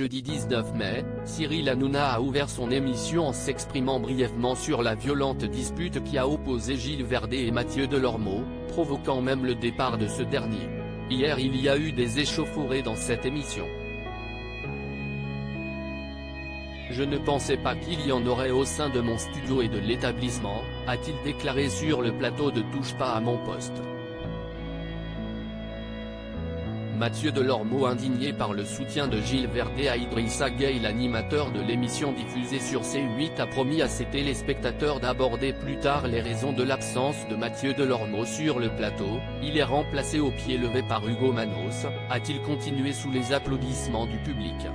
Jeudi 19 mai, Cyril Hanouna a ouvert son émission en s'exprimant brièvement sur la violente dispute qui a opposé Gilles Verdez et Mathieu Delormeau, provoquant même le départ de ce dernier. Hier il y a eu des échauffourées dans cette émission. Je ne pensais pas qu'il y en aurait au sein de mon studio et de l'établissement, a-t-il déclaré sur le plateau de Touche pas à mon poste. Mathieu Delormeau, indigné par le soutien de Gilles Verdez à Idrissa Gueye, l'animateur de l'émission diffusée sur C8, a promis à ses téléspectateurs d'aborder plus tard les raisons de l'absence de Mathieu Delormeau sur le plateau. Il est remplacé au pied levé par Hugo Manos, a-t-il continué sous les applaudissements du public.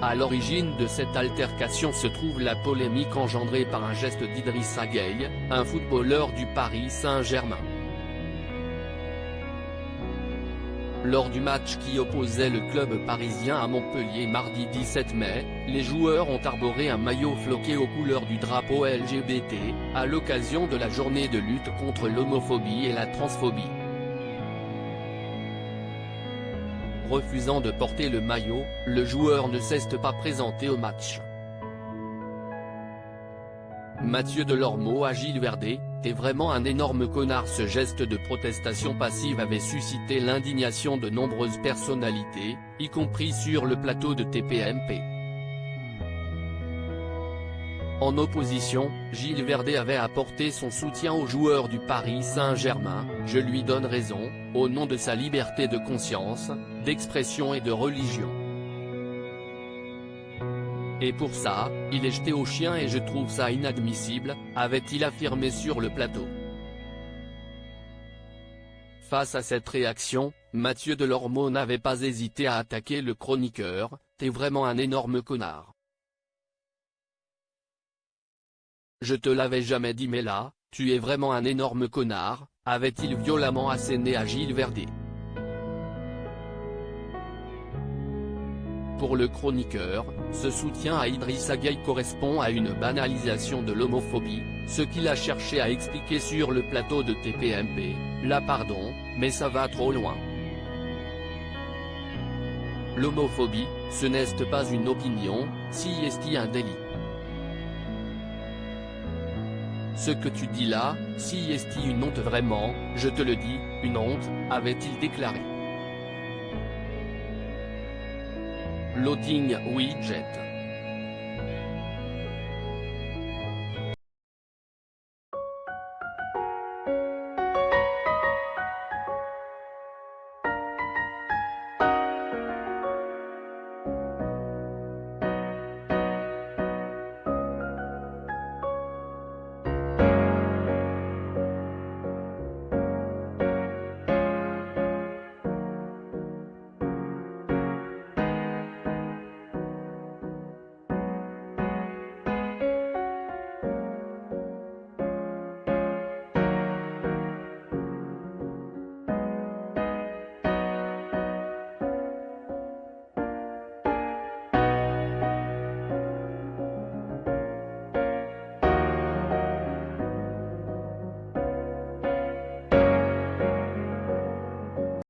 À l'origine de cette altercation se trouve la polémique engendrée par un geste d'Idrissa Gueye, un footballeur du Paris Saint-Germain. Lors du match qui opposait le club parisien à Montpellier mardi 17 mai, les joueurs ont arboré un maillot floqué aux couleurs du drapeau LGBT, à l'occasion de la journée de lutte contre l'homophobie et la transphobie. Refusant de porter le maillot, le joueur ne s'est pas présenté au match. Mathieu Delormeau à Gilles Verdez: t'es vraiment un énorme connard. Ce geste de protestation passive avait suscité l'indignation de nombreuses personnalités, y compris sur le plateau de TPMP. En opposition, Gilles Verdez avait apporté son soutien au joueur du Paris Saint-Germain: je lui donne raison, au nom de sa liberté de conscience, d'expression et de religion. Et pour ça, il est jeté au chien et je trouve ça inadmissible, avait-il affirmé sur le plateau. Face à cette réaction, Mathieu Delormeau n'avait pas hésité à attaquer le chroniqueur: t'es vraiment un énorme connard. Je te l'avais jamais dit mais là, tu es vraiment un énorme connard, avait-il violemment asséné à Gilles Verdez. Pour le chroniqueur, ce soutien à Idrissa Gueye correspond à une banalisation de l'homophobie, ce qu'il a cherché à expliquer sur le plateau de TPMP, là pardon, mais ça va trop loin. L'homophobie, ce n'est pas une opinion, si est un délit. Ce que tu dis là, si est une honte vraiment, je te le dis, une honte, avait-il déclaré. Loading widget.